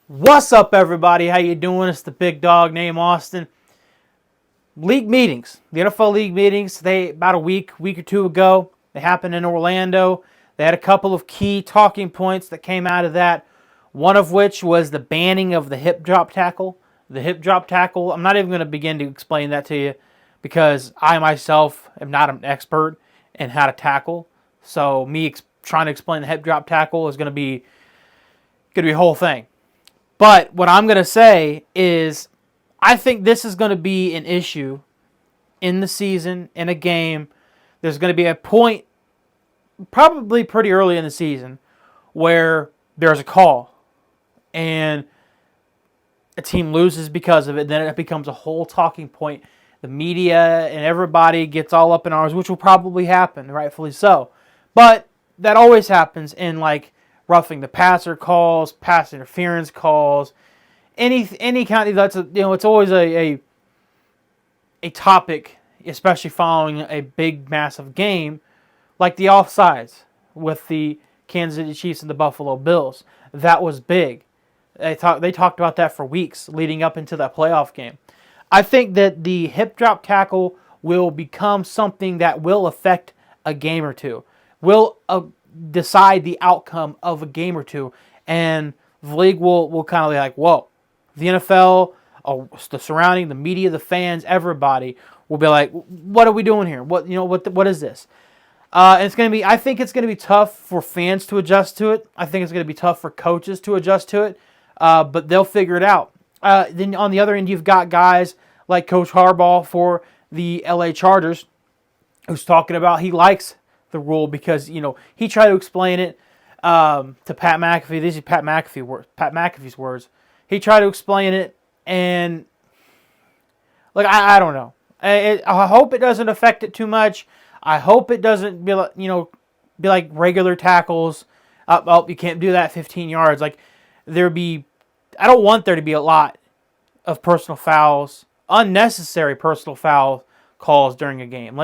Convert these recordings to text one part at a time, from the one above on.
What's up, everybody? How you doing? It's the big dog named Austin. League meetings, the NFL league meetings. They about a week or two ago. They happened in Orlando. They had a couple of key talking points that came out of that. One of which was the banning of the hip drop tackle. The hip drop tackle. I'm not even going to begin to explain that to you because I myself am not an expert in how to tackle. So me trying to explain the hip drop tackle is going to be a whole thing. But what I'm going to say is I think this is going to be an issue in the season, in a game. There's going to be a point, probably pretty early in the season, where there's a call and a team loses because of it. Then it becomes a whole talking point. The media and everybody gets all up in arms, which will probably happen, rightfully so. But that always happens in roughing the passer calls, pass interference calls, any kind of it's always a topic, especially following a big massive game like the offsides with the Kansas City Chiefs and the Buffalo Bills. That was big. They talked about that for weeks leading up into that playoff game. I think that the hip drop tackle will become something that will affect a game or two. Will decide the outcome of a game or two, and the league will kind of be like, whoa. The NFL, the surrounding, the media, the fans, everybody will be like, what are we doing here? What is this? It's going to be. I think it's going to be tough for fans to adjust to it. I think it's going to be tough for coaches to adjust to it, but they'll figure it out. Then on the other end, you've got guys like Coach Harbaugh for the LA Chargers, who's talking about he likes the rule because he tried to explain it to Pat McAfee. These are Pat McAfee's words. He tried to explain it, and I don't know. I hope it doesn't affect it too much. I hope it doesn't be like regular tackles. You can't do that 15 yards. I don't want there to be a lot of personal fouls, unnecessary personal foul calls during a game.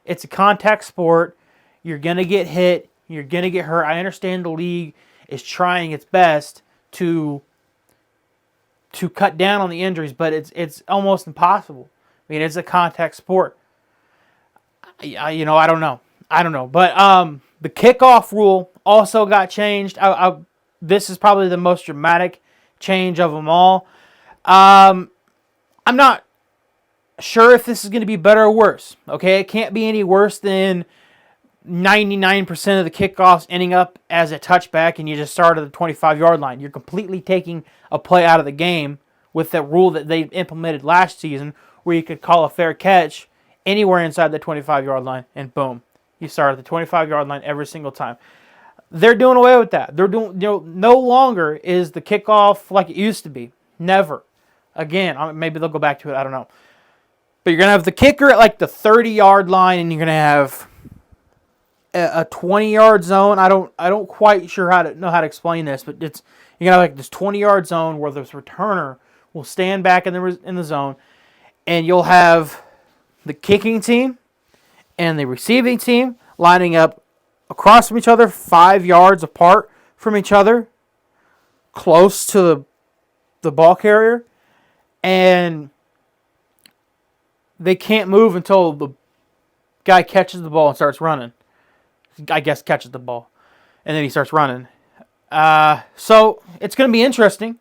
It's a contact sport. You're going to get hit. You're going to get hurt. I understand the league is trying its best to cut down on the injuries, but it's almost impossible. I mean, it's a contact sport. I don't know. But the kickoff rule also got changed. This is probably the most dramatic change of them all. I'm not sure if this is going to be better or worse. Okay, it can't be any worse than 99% of the kickoffs ending up as a touchback and you just start at the 25-yard line. You're completely taking a play out of the game with that rule that they implemented last season where you could call a fair catch anywhere inside the 25-yard line and boom, you start at the 25-yard line every single time. They're doing away with that. They're doing no longer is the kickoff like it used to be. Never. Again, maybe they'll go back to it. I don't know. But you're going to have the kicker at the 30-yard line and you're going to have a 20-yard zone. I don't quite sure how to explain this, but you're gonna have this 20-yard zone where this returner will stand back in the zone, and you'll have the kicking team and the receiving team lining up across from each other, 5 yards apart from each other, close to the ball carrier, and they can't move until the guy catches the ball and starts running. I guess catches the ball, and then he starts running. So it's going to be interesting,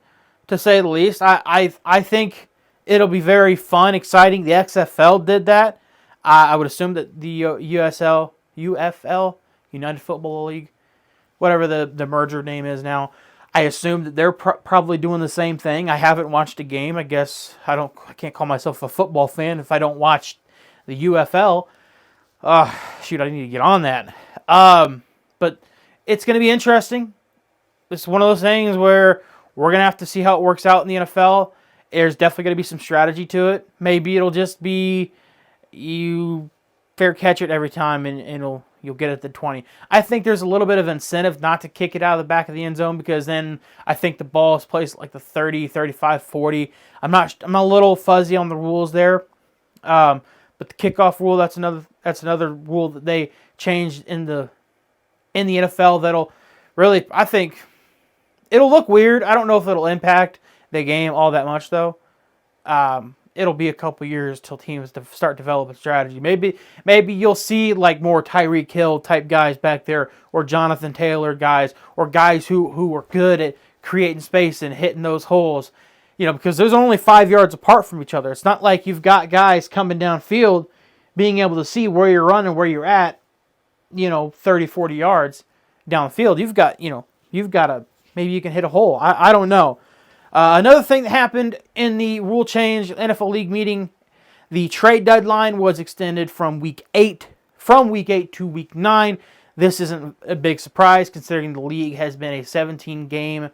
to say the least. I think it'll be very fun, exciting. The XFL did that. I would assume that the UFL, United Football League, whatever the merger name is now, I assume that they're probably doing the same thing. I haven't watched a game. I guess I can't call myself a football fan if I don't watch the UFL. Shoot, I need to get on that. But it's going to be interesting. It's one of those things where we're going to have to see how it works out in the NFL. There's definitely going to be some strategy to it. Maybe it'll just be you fair catch it every time and you'll get it at the 20. I think there's a little bit of incentive not to kick it out of the back of the end zone because then I think the ball is placed like the 30, 35, 40. I'm a little fuzzy on the rules there. But the kickoff rule, that's another rule that they changed in the NFL that'll really, I think, It'll look weird. I don't know if it'll impact the game all that much, though. It'll be a couple years till teams start developing strategy. Maybe you'll see like more Tyreek Hill type guys back there, or Jonathan Taylor guys, or guys who are good at creating space and hitting those holes. Because there's only 5 yards apart from each other. It's not like you've got guys coming downfield being able to see where you're running, where you're at, 30, 40 yards downfield. You've got maybe you can hit a hole. I don't know. Another thing that happened in the rule change NFL League meeting, the trade deadline was extended from week 8 to week 9. This isn't a big surprise considering the league has been a 17-game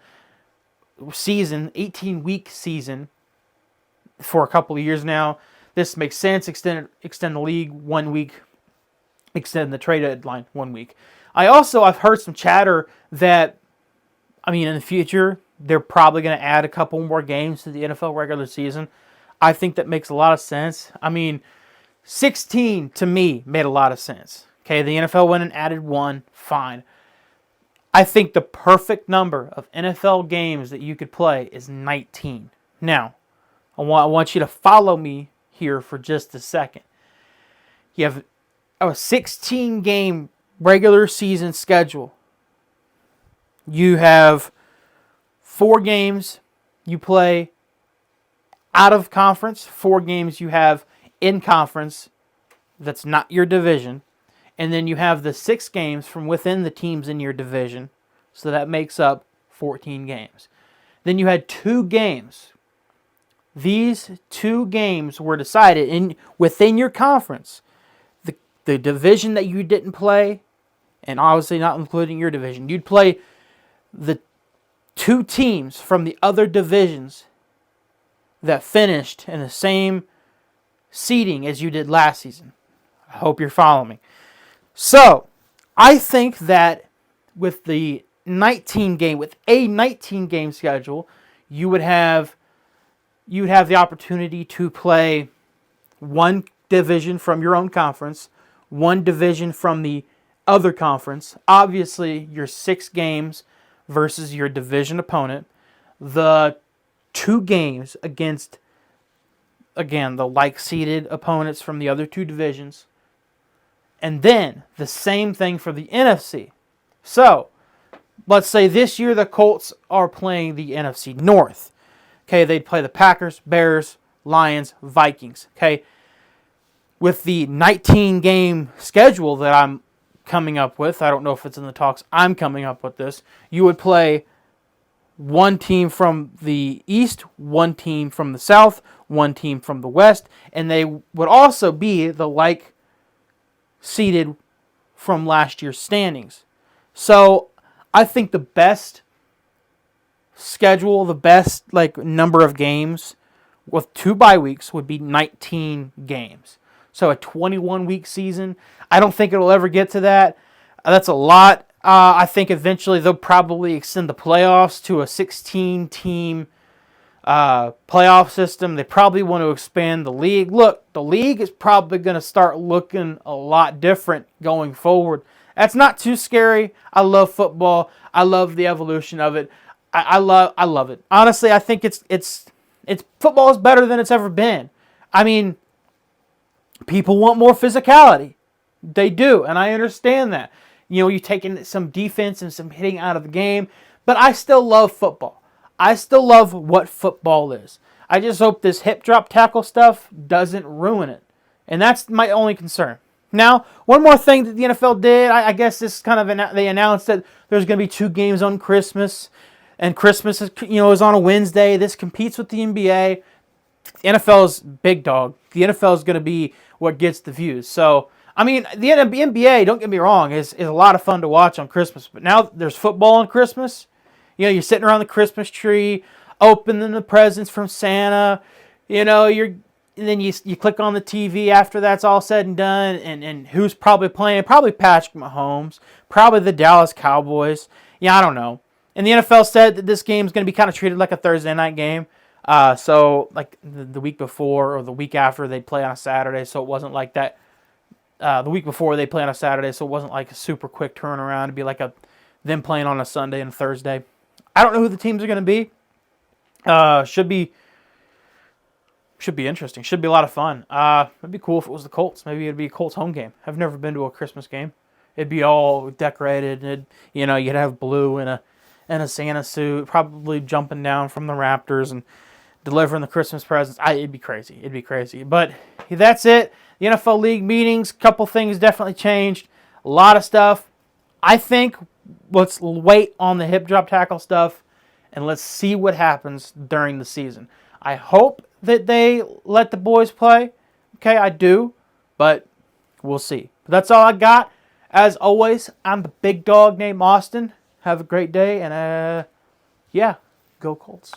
season, 18-week season for a couple of years now. This makes sense. Extend the league 1 week, extend the trade deadline 1 week. I've heard some chatter that, in the future, they're probably going to add a couple more games to the NFL regular season. I think that makes a lot of sense. 16 to me made a lot of sense. Okay, the NFL went and added 1, fine. I think the perfect number of NFL games that you could play is 19. Now, I want you to follow me here for just a second. You have a 16-game regular season schedule. You have 4 games you play out of conference, 4 games you have in conference that's not your division, and then you have the 6 games from within the teams in your division, so that makes up 14 games. Then you had 2 games. These 2 games were decided within your conference. The division that you didn't play, and obviously not including your division, you'd play the 2 teams from the other divisions that finished in the same seeding as you did last season. I hope you're following me. So, I think that with a 19-game schedule, you'd have the opportunity to play 1 division from your own conference, 1 division from the other conference. Obviously, your 6 games versus your division opponent. The 2 games against, again, the like-seeded opponents from the other 2 divisions. And then the same thing for the NFC. So, let's say this year the Colts are playing the NFC North. Okay, they'd play the Packers, Bears, Lions, Vikings. Okay, with the 19-game schedule that I'm coming up with, I don't know if it's in the talks, I'm coming up with this, you would play 1 team from the East, 1 team from the South, 1 team from the West, and they would also be the like-seeded from last year's standings. So, I think the best schedule, the best number of games with 2 bye weeks would be 19 games. So a 21-week season. I don't think it'll ever get to that. That's a lot. I think eventually they'll probably extend the playoffs to a 16-team playoff system. They probably want to expand the league. Look, the league is probably going to start looking a lot different going forward. That's not too scary. I love football. I love the evolution of it. I love it. Honestly, I think it's football is better than it's ever been. People want more physicality. They do, and I understand that. You're taking some defense and some hitting out of the game, but I still love football. I still love what football is. I just hope this hip drop tackle stuff doesn't ruin it, and that's my only concern. Now, one more thing that the NFL did, I guess this kind of they announced that there's going to be 2 games on Christmas, and Christmas is on a Wednesday. This competes with the NBA. The NFL is big dog. The NFL is going to be what gets the views. So, the NBA, don't get me wrong, is a lot of fun to watch on Christmas. But now there's football on Christmas. You're sitting around the Christmas tree, opening the presents from Santa. And then you click on the TV after that's all said and done, and who's probably playing? Probably Patrick Mahomes, probably the Dallas Cowboys. I don't know. And the NFL said that this game is going to be kind of treated like a Thursday night game. So like the week before or the week after they'd play on a Saturday, so it wasn't like that. The week before they play on a Saturday, so it wasn't like a super quick turnaround. It'd be like them playing on a Sunday and Thursday. I don't know who the teams are going to be. Should be interesting. Should be a lot of fun. It'd be cool if it was the Colts. Maybe it'd be a Colts home game. I've never been to a Christmas game. It'd be all decorated, and you'd have Blue in a Santa suit, probably jumping down from the Raptors and delivering the Christmas presents. It'd be crazy. It'd be crazy. But that's it. The NFL League meetings, couple things definitely changed. A lot of stuff. I think let's wait on the hip drop tackle stuff, and let's see what happens during the season. I hope that they let the boys play. Okay, I do. But we'll see. But that's all I got. As always, I'm the big dog named Austin. Have a great day, and yeah, go Colts.